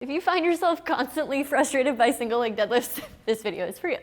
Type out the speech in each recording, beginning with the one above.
If you find yourself constantly frustrated by single leg deadlifts, this video is for you.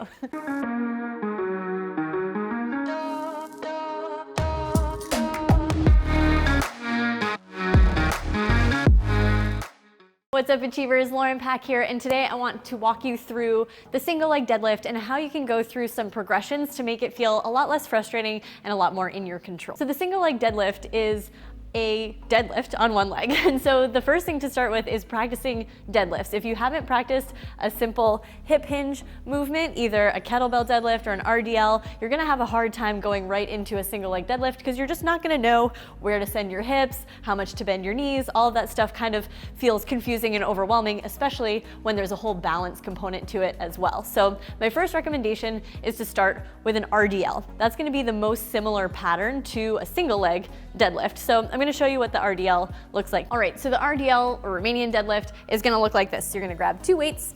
What's up, Achievers? Lauren Pack here, and today I want to walk you through the single leg deadlift and how you can go through some progressions to make it feel a lot less frustrating and a lot more in your control. So the single leg deadlift is a deadlift on one leg. And so the first thing to start with is practicing deadlifts. If you haven't practiced a simple hip hinge movement, either a kettlebell deadlift or an RDL, you're gonna have a hard time going right into a single leg deadlift because you're just not gonna know where to send your hips, how much to bend your knees. All of that stuff kind of feels confusing and overwhelming, especially when there's a whole balance component to it as well. So my first recommendation is to start with an RDL. That's gonna be the most similar pattern to a single leg deadlift. So I'm going to show you what the RDL looks like. All right, so the RDL or Romanian deadlift is going to look like this. You're going to grab two weights.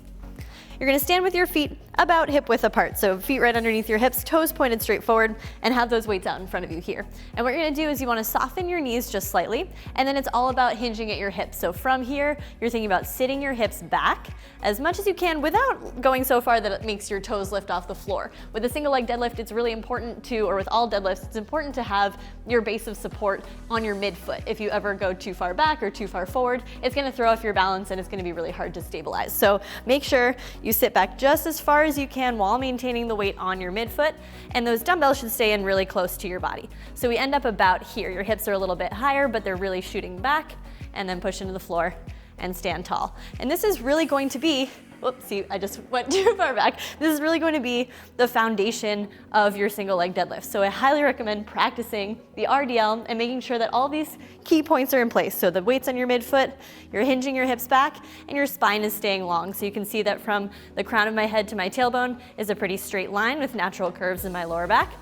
You're going to stand with your feet about hip width apart. So feet right underneath your hips, toes pointed straight forward, and have those weights out in front of you here. And what you're going to do is you want to soften your knees just slightly, and then it's all about hinging at your hips. So from here, you're thinking about sitting your hips back as much as you can without going so far that it makes your toes lift off the floor. With a single leg deadlift, it's really important to, or with all deadlifts, it's important to have your base of support on your midfoot. If you ever go too far back or too far forward, it's going to throw off your balance and it's going to be really hard to stabilize. So make sure you sit back just as far as you can while maintaining the weight on your midfoot, and those dumbbells should stay in really close to your body. So we end up about here. Your hips are a little bit higher, but they're really shooting back, and then push into the floor and stand tall. And this is really going to be, whoopsie, I just went too far back. This is really going to be the foundation of your single leg deadlift. So I highly recommend practicing the RDL and making sure that all these key points are in place. So the weight's on your midfoot, you're hinging your hips back, and your spine is staying long. So you can see that from the crown of my head to my tailbone is a pretty straight line with natural curves in my lower back.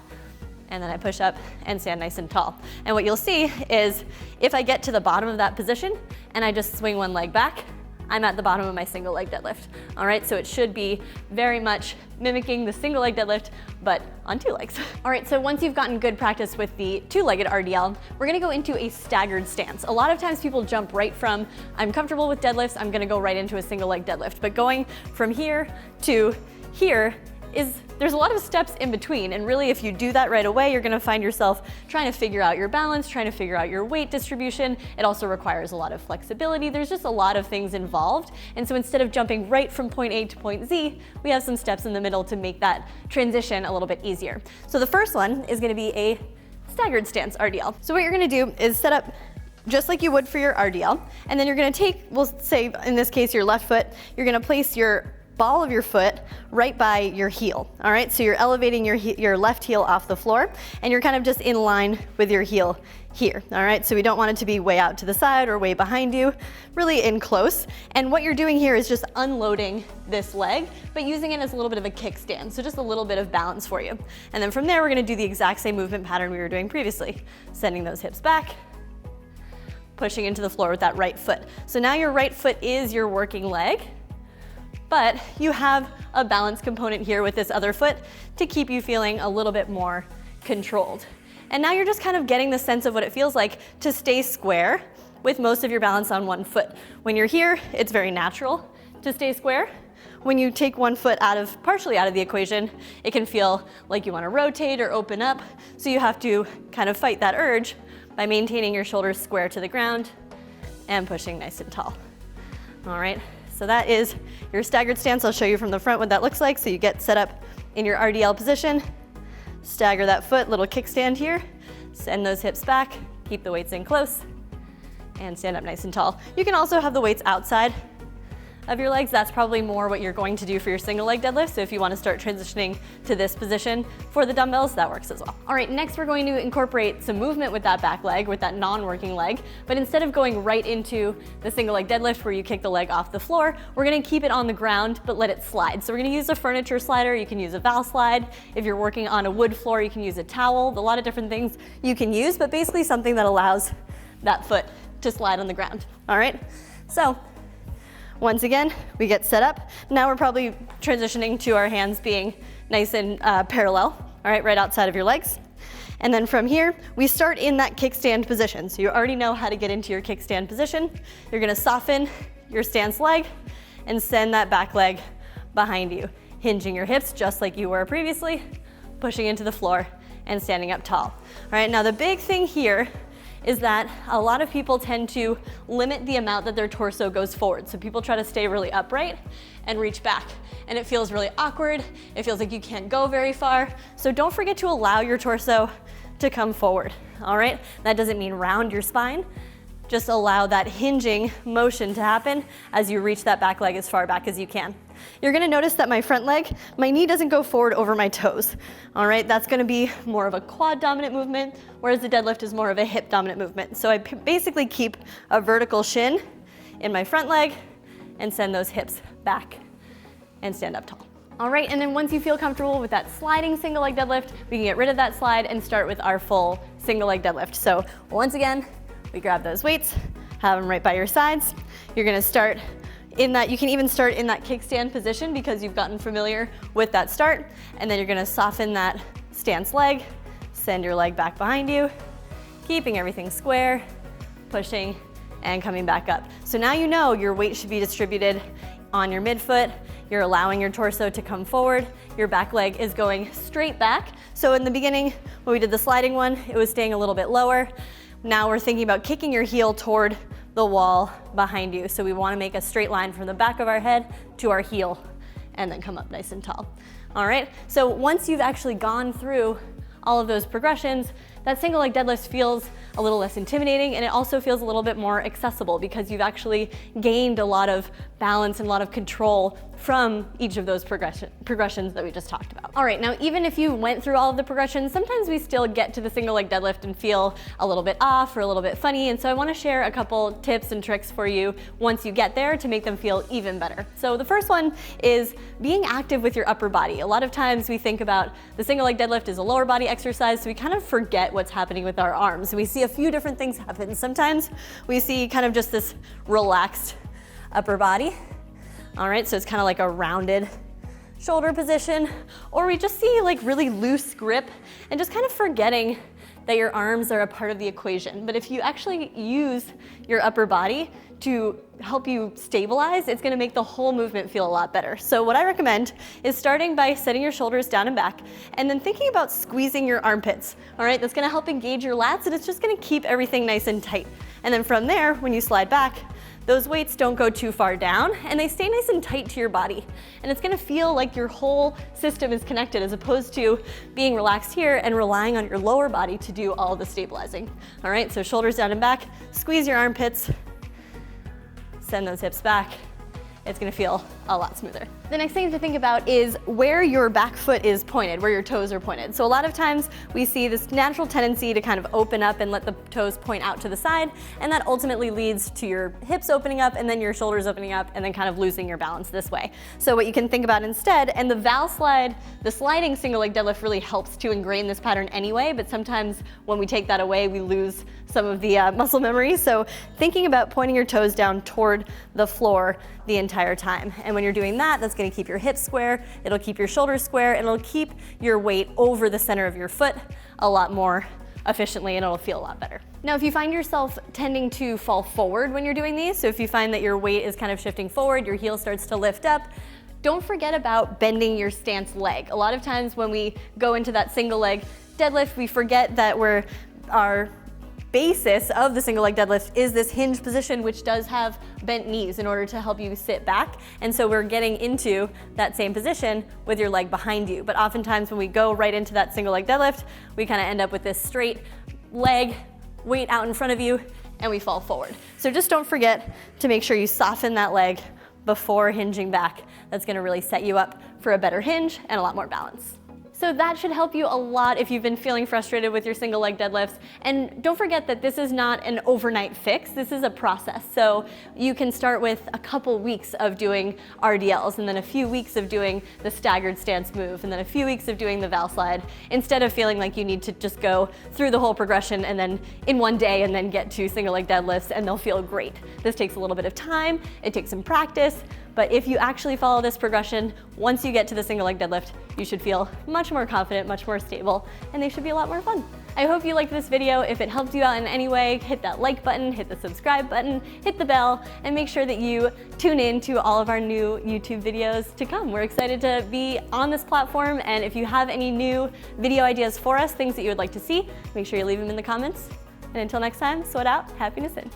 And then I push up and stand nice and tall. And what you'll see is if I get to the bottom of that position and I just swing one leg back, I'm at the bottom of my single leg deadlift. All right, so it should be very much mimicking the single leg deadlift, but on two legs. All right, so once you've gotten good practice with the two-legged RDL, we're gonna go into a staggered stance. A lot of times people jump right from, I'm comfortable with deadlifts, I'm gonna go right into a single leg deadlift. But going from here to here, there's a lot of steps in between, and really if you do that right away, you're gonna find yourself trying to figure out your balance, trying to figure out your weight distribution. It also requires a lot of flexibility. There's just a lot of things involved, and so instead of jumping right from point A to point Z, we have some steps in the middle to make that transition a little bit easier. So the first one is gonna be a staggered stance RDL. So what you're gonna do is set up just like you would for your RDL, and then you're gonna take, we'll say in this case your left foot, you're gonna place your ball of your foot right by your heel. All right, so you're elevating your left heel off the floor, and you're kind of just in line with your heel here. All right, so we don't want it to be way out to the side or way behind you, really in close. And what you're doing here is just unloading this leg, but using it as a little bit of a kickstand, so just a little bit of balance for you. And then from there, we're gonna do the exact same movement pattern we were doing previously, sending those hips back, pushing into the floor with that right foot. So now your right foot is your working leg, but you have a balance component here with this other foot to keep you feeling a little bit more controlled. And now you're just kind of getting the sense of what it feels like to stay square with most of your balance on one foot. When you're here, it's very natural to stay square. When you take one foot partially out of the equation, it can feel like you want to rotate or open up. So you have to kind of fight that urge by maintaining your shoulders square to the ground and pushing nice and tall. All right. So that is your staggered stance. I'll show you from the front what that looks like. So you get set up in your RDL position, stagger that foot, little kickstand here, send those hips back, keep the weights in close, and stand up nice and tall. You can also have the weights outside of your legs. That's probably more what you're going to do for your single leg deadlift. So if you want to start transitioning to this position for the dumbbells, that works as well. All right, next we're going to incorporate some movement with that back leg, with that non-working leg. But instead of going right into the single leg deadlift where you kick the leg off the floor, we're going to keep it on the ground, but let it slide. So we're going to use a furniture slider. You can use a valve slide. If you're working on a wood floor, you can use a towel. A lot of different things you can use, but basically something that allows that foot to slide on the ground. All right, so once again, we get set up. Now we're probably transitioning to our hands being nice and parallel, all right outside of your legs. And then from here, we start in that kickstand position. So you already know how to get into your kickstand position. You're gonna soften your stance leg and send that back leg behind you, hinging your hips just like you were previously, pushing into the floor and standing up tall. All right, now the big thing here is that a lot of people tend to limit the amount that their torso goes forward. So people try to stay really upright and reach back, and it feels really awkward. It feels like you can't go very far. So don't forget to allow your torso to come forward, all right? That doesn't mean round your spine. Just allow that hinging motion to happen as you reach that back leg as far back as you can. You're gonna notice that my front leg, my knee doesn't go forward over my toes, all right? That's gonna be more of a quad dominant movement, whereas the deadlift is more of a hip dominant movement. So I basically keep a vertical shin in my front leg and send those hips back and stand up tall. All right, and then once you feel comfortable with that sliding single leg deadlift, we can get rid of that slide and start with our full single leg deadlift. So once again, we grab those weights, have them right by your sides. You're gonna start in that, you can even start in that kickstand position because you've gotten familiar with that start, and then you're gonna soften that stance leg, send your leg back behind you, keeping everything square, pushing and coming back up. So now you know your weight should be distributed on your midfoot, you're allowing your torso to come forward, your back leg is going straight back. So in the beginning, when we did the sliding one, it was staying a little bit lower. Now we're thinking about kicking your heel toward the wall behind you. So we want to make a straight line from the back of our head to our heel and then come up nice and tall. All right, so once you've actually gone through all of those progressions, that single leg deadlift feels a little less intimidating, and it also feels a little bit more accessible because you've actually gained a lot of balance and a lot of control from each of those progressions that we just talked about. All right, now even if you went through all of the progressions, sometimes we still get to the single leg deadlift and feel a little bit off or a little bit funny, and so I wanna share a couple tips and tricks for you once you get there to make them feel even better. So the first one is being active with your upper body. A lot of times we think about the single leg deadlift as a lower body exercise, so we kind of forget what's happening with our arms. We see a few different things happen. Sometimes we see kind of just this relaxed upper body. All right, so it's kind of like a rounded shoulder position, or we just see like really loose grip and just kind of forgetting that your arms are a part of the equation. But if you actually use your upper body to help you stabilize, it's gonna make the whole movement feel a lot better. So what I recommend is starting by setting your shoulders down and back, and then thinking about squeezing your armpits. All right, that's gonna help engage your lats, and it's just gonna keep everything nice and tight. And then from there, when you slide back, those weights don't go too far down and they stay nice and tight to your body. And it's gonna feel like your whole system is connected as opposed to being relaxed here and relying on your lower body to do all the stabilizing. All right, so shoulders down and back, squeeze your armpits, send those hips back. It's gonna feel a lot smoother. The next thing to think about is where your back foot is pointed, where your toes are pointed. So a lot of times we see this natural tendency to kind of open up and let the toes point out to the side, and that ultimately leads to your hips opening up and then your shoulders opening up and then kind of losing your balance this way. So what you can think about instead, and the Val slide, the sliding single leg deadlift really helps to ingrain this pattern anyway, but sometimes when we take that away, we lose some of the muscle memory. So thinking about pointing your toes down toward the floor the entire time. And when you're doing that, that's gonna keep your hips square, it'll keep your shoulders square, and it'll keep your weight over the center of your foot a lot more efficiently, and it'll feel a lot better. Now, if you find yourself tending to fall forward when you're doing these, so if you find that your weight is kind of shifting forward, your heel starts to lift up, don't forget about bending your stance leg. A lot of times when we go into that single leg deadlift, we forget that our basis of the single leg deadlift is this hinge position, which does have bent knees in order to help you sit back. And so we're getting into that same position with your leg behind you. But oftentimes when we go right into that single leg deadlift, we kind of end up with this straight leg, weight out in front of you, and we fall forward. So just don't forget to make sure you soften that leg before hinging back. That's gonna really set you up for a better hinge and a lot more balance. So that should help you a lot if you've been feeling frustrated with your single leg deadlifts. And don't forget that this is not an overnight fix, this is a process. So you can start with a couple weeks of doing RDLs and then a few weeks of doing the staggered stance move and then a few weeks of doing the Val slide, instead of feeling like you need to just go through the whole progression and then in one day and then get to single leg deadlifts and they'll feel great. This takes a little bit of time, it takes some practice, but if you actually follow this progression, once you get to the single leg deadlift, you should feel much more confident, much more stable, and they should be a lot more fun. I hope you liked this video. If it helped you out in any way, hit that like button, hit the subscribe button, hit the bell, and make sure that you tune in to all of our new YouTube videos to come. We're excited to be on this platform, and if you have any new video ideas for us, things that you would like to see, make sure you leave them in the comments. And until next time, sweat out, happiness in.